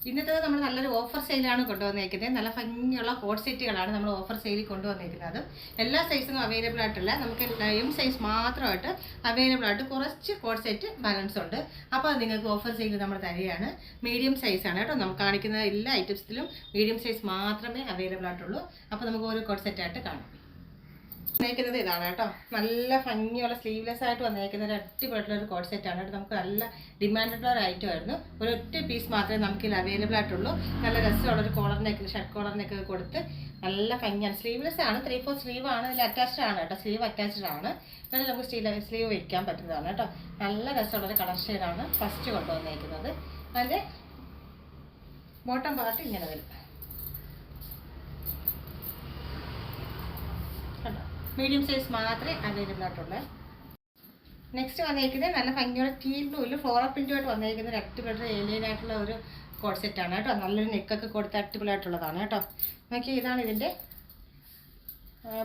ഇന്നത്തെ നമ്മൾ നല്ലൊരു ഓഫർ സെയിലാണ് കൊണ്ടുവന്നേക്കുന്നത്. നല്ല ഭംഗിയുള്ള കോഡ് സെറ്റുകളാണ് നമ്മൾ ഓഫർ സെയിലിൽ കൊണ്ടുവന്നേക്കുന്നത്. എല്ലാ സൈസും അവൈലബിൾ ആയിട്ടില്ല, നമുക്ക് എം സൈസ് മാത്രമായിട്ട് അവൈലബിൾ ആയിട്ട് കുറച്ച് കോഡ് സെറ്റ് ബാലൻസ് ഉണ്ട്. അപ്പോൾ നിങ്ങൾക്ക് ഓഫർ സെയിൽ നമ്മൾ തരികയാണ്. മീഡിയം സൈസാണ് കേട്ടോ. നമുക്ക് കാണിക്കുന്ന എല്ലാ ഐറ്റംസിലും മീഡിയം സൈസ് മാത്രമേ അവൈലബിൾ ആയിട്ടുള്ളൂ. അപ്പോൾ നമുക്ക് ഒരു കോഡ് സെറ്റായിട്ട് കാണാം. വന്നേക്കുന്നത് ഇതാണ് കേട്ടോ. നല്ല ഭംഗിയുള്ള സ്ലീവ്ലെസ് ആയിട്ട് വന്നേക്കുന്ന ഒരു അടിപൊളിയായിട്ടുള്ള ഒരു കോഡ് സെറ്റാണ് കേട്ടോ. നമുക്ക് നല്ല ഡിമാൻഡുള്ള ഒരു ഐറ്റം ആയിരുന്നു. ഒരു ഒറ്റ പീസ് മാത്രമേ നമുക്കിതിൽ അവൈലബിൾ ആയിട്ടുള്ളൂ. നല്ല രസമുള്ളൊരു കോളറിനൊക്കെ ഷർട്ട് കോളറിനൊക്കെ കൊടുത്ത് നല്ല ഭംഗിയാണ്. സ്ലീവ്ലെസ് ആണ്, 3/4 സ്ലീവ് ആണ്. ഇതിൽ അറ്റാച്ച്ഡ് ആണ് കേട്ടോ. സ്ലീവ് അറ്റാച്ച്ഡ് ആണ്. അതിൽ നമുക്ക് സ്ലീവ് വയ്ക്കാൻ പറ്റുന്നതാണ് കേട്ടോ. നല്ല രസമുള്ളൊരു കളർ ഷെയ്ഡാണ് ഫസ്റ്റ് കൊണ്ടുവന്നേക്കുന്നത്. അതിൻ്റെ ബോട്ടം പാർട്ട് ഇങ്ങനെ വരും കേട്ടോ. മീഡിയം സൈസ് മാത്രമേ അവൈലബിൾ ആയിട്ടുള്ളൂ. നെക്സ്റ്റ് വന്നേക്കുന്നത് നല്ല ഭംഗിയുള്ള ടീൽ ബ്ലൂവിൽ ഫ്ലോറൽ പ്രിന്റുമായിട്ട് വന്നേക്കുന്ന ഒരു അടിപൊളി ഏലിയൻ ആയിട്ടുള്ള ഒരു കോഡ് സെറ്റാണ് കേട്ടോ. നല്ലൊരു നെക്കൊക്കെ കൊടുത്ത് അടിപൊളിയായിട്ടുള്ളതാണ് കേട്ടോ. നോക്കി, ഇതാണ് ഇതിൻ്റെ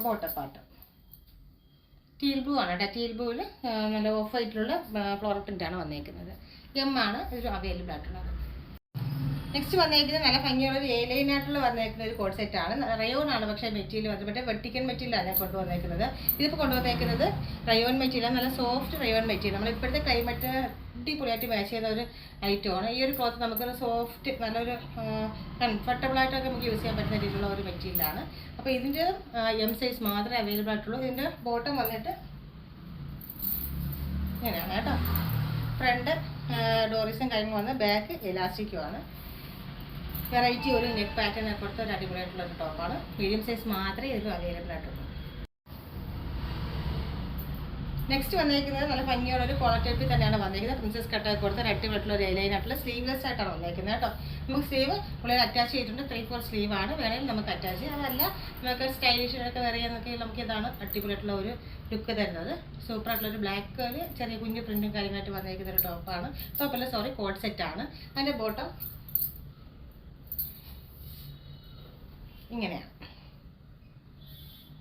ബോട്ടം പാർട്ട്. ടീൽ ബ്ലൂ ആണ് കേട്ടോ. ടീൽ ബ്ലൂവിൽ നല്ല ഓഫ് വൈറ്റിലുള്ള ഫ്ലോറൽ പ്രിന്റാണ് വന്നേക്കുന്നത്. ആണ് ഇത് അവൈലബിൾ ആയിട്ടുള്ളത്. നെക്സ്റ്റ് വന്നേക്കുന്നത് നല്ല ഭംഗിയുള്ള ഒരു ഏലൈനായിട്ടുള്ള വന്നേക്കുന്ന ഒരു കോഡ് സെറ്റാണ്. റയോൺ ആണ്, പക്ഷേ മെറ്റീരിയൽ വന്നിട്ട് മറ്റേ വെർട്ടിക്കൽ മെറ്റീരിയലാണ് ഞാൻ കൊണ്ടുവന്നേക്കുന്നത്. ഇതിപ്പോൾ കൊണ്ടുവന്നേക്കുന്നത് റയോൺ മെറ്റീരിയൽ, നല്ല സോഫ്റ്റ് റയോൺ മെറ്റീരിയൽ. നമ്മൾ ഇപ്പോഴത്തെ ക്ലൈമറ്റ് അടിപൊളിയായിട്ട് മാച്ച് ചെയ്യുന്ന ഒരു ഐറ്റമാണ്. ഈ ഒരു ക്ലോത്ത് നമുക്കൊരു സോഫ്റ്റ് നല്ലൊരു കംഫർട്ടബിളായിട്ടൊക്കെ നമുക്ക് യൂസ് ചെയ്യാൻ പറ്റുന്ന രീതിയിലുള്ള ഒരു മെറ്റീരിയലാണ്. അപ്പോൾ ഇതിൻ്റെ എം സൈസ് മാത്രമേ അവൈലബിൾ ആയിട്ടുള്ളൂ. ഇതിൻ്റെ ബോട്ടം വന്നിട്ട് ഇങ്ങനെയാണ് കേട്ടോ. ഫ്രണ്ട് ഡോറീസും കാര്യങ്ങളും വന്ന് ബാക്ക് എലാസ്റ്റിക്കുമാണ്. വെറൈറ്റി ഒരു നെക്ക് പാറ്റേൺ കൊടുത്ത ഒരു അടിപൊളിയായിട്ടുള്ള ഒരു ടോപ്പാണ്. മീഡിയം സൈസ് മാത്രമേ ഇതിൽ അവൈലബിൾ ആയിട്ടുള്ളൂ. നെക്സ്റ്റ് വന്നേക്കുന്നത് നല്ല ഭംഗിയുള്ള ഒരു കോളർ ടൈപ്പിൽ തന്നെയാണ് വന്നേക്കുന്നത്. പ്രിൻസസ് കട്ടൊക്കെ കൊടുത്ത ഒരു അടിപൊളിയായിട്ടുള്ള ഒരു ലൈനായിട്ടുള്ള സ്ലീവ്ലെസ് ആയിട്ടാണ് വന്നേക്കുന്നത് കേട്ടോ. നമുക്ക് സ്ലീവ് ഉള്ളിൽ അറ്റാച്ച് ചെയ്തിട്ടുണ്ട്. 3/4 സ്ലീവ് ആണ്. വേണമെങ്കിൽ നമുക്ക് അറ്റാച്ച് ചെയ്യാം. അതല്ല നമുക്ക് സ്റ്റൈലിഷൊക്കെ വെയർ ചെയ്യാനൊക്കെ നമുക്ക് ഇതാണ് അടിപൊളിയായിട്ടുള്ള ഒരു ലുക്ക് തരുന്നത്. സൂപ്പറായിട്ടുള്ളൊരു ബ്ലാക്ക് ഒരു ചെറിയ കുഞ്ഞു പ്രിന്റും കാര്യമായിട്ട് വന്നേക്കുന്ന ഒരു ടോപ്പാണ്. ടോപ്പല്ല, സോറി, കോഡ് സെറ്റാണ്. അതിൻ്റെ ബോട്ടം ഇങ്ങനെയാണ്.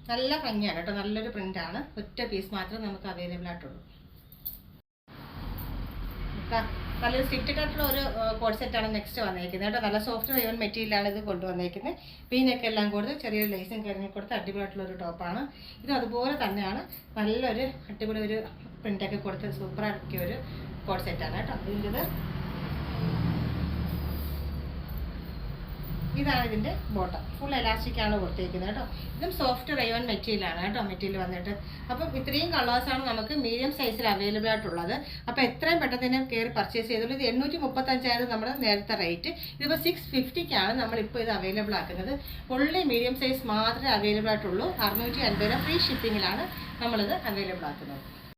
നല്ല ഭംഗിയാണ് കേട്ടോ. നല്ലൊരു പ്രിന്റാണ്. ഒറ്റ പീസ് മാത്രമേ നമുക്ക് അവൈലബിൾ ആയിട്ടുള്ളൂ. നല്ലൊരു സ്റ്റിറ്റഡ് ആയിട്ടുള്ള ഒരു കോഡ് സെറ്റാണ് നെക്സ്റ്റ് വന്നേക്കുന്നത് കേട്ടോ. നല്ല സോഫ്റ്റ് റയോൺ മെറ്റീരിയലാണ് ഇത് കൊണ്ടുവന്നേക്കുന്നത്. പീനൊക്കെ എല്ലാം കൊടുത്ത് ചെറിയൊരു ലേസും കരഞ്ഞി കൊടുത്ത് അടിപൊളിയായിട്ടുള്ള ഒരു ടോപ്പാണ്. ഇത് അതുപോലെ തന്നെയാണ്. നല്ലൊരു അടിപൊളി ഒരു പ്രിന്റൊക്കെ കൊടുത്ത് സൂപ്പറാക്കിയ ഒരു കോഡ് സെറ്റാണ് കേട്ടോ. ഇതിൻ്റെ ഇതാണ് ഇതിൻ്റെ ബോട്ടം. ഫുൾ എലാസ്റ്റിക് ആണ് കൊടുത്തേക്കുന്നത് കേട്ടോ. ഇതും സോഫ്റ്റ് റയോൺ മെറ്റീരിയലാണ് കേട്ടോ. മെറ്റീരിയൽ വന്നിട്ട് അപ്പം ഇത്രയും കളേഴ്സാണ് നമുക്ക് മീഡിയം സൈസിൽ അവൈലബിൾ ആയിട്ടുള്ളത്. അപ്പോൾ എത്രയും പെട്ടെന്ന് തന്നെ കയറി പർച്ചേസ് ചെയ്തോളൂ. ഇത് 835 നമ്മുടെ നേരത്തെ റേറ്റ്. ഇതിപ്പോൾ 650ക്കാണ് നമ്മളിപ്പോൾ ഇത് അവൈലബിൾ ആക്കുന്നത്. ഉള്ളി മീഡിയം സൈസ് മാത്രമേ അവൈലബിൾ ആയിട്ടുള്ളൂ. 650 ഫ്രീ ഷിപ്പിങ്ങിലാണ് നമ്മളിത് അവൈലബിൾ ആക്കുന്നത്.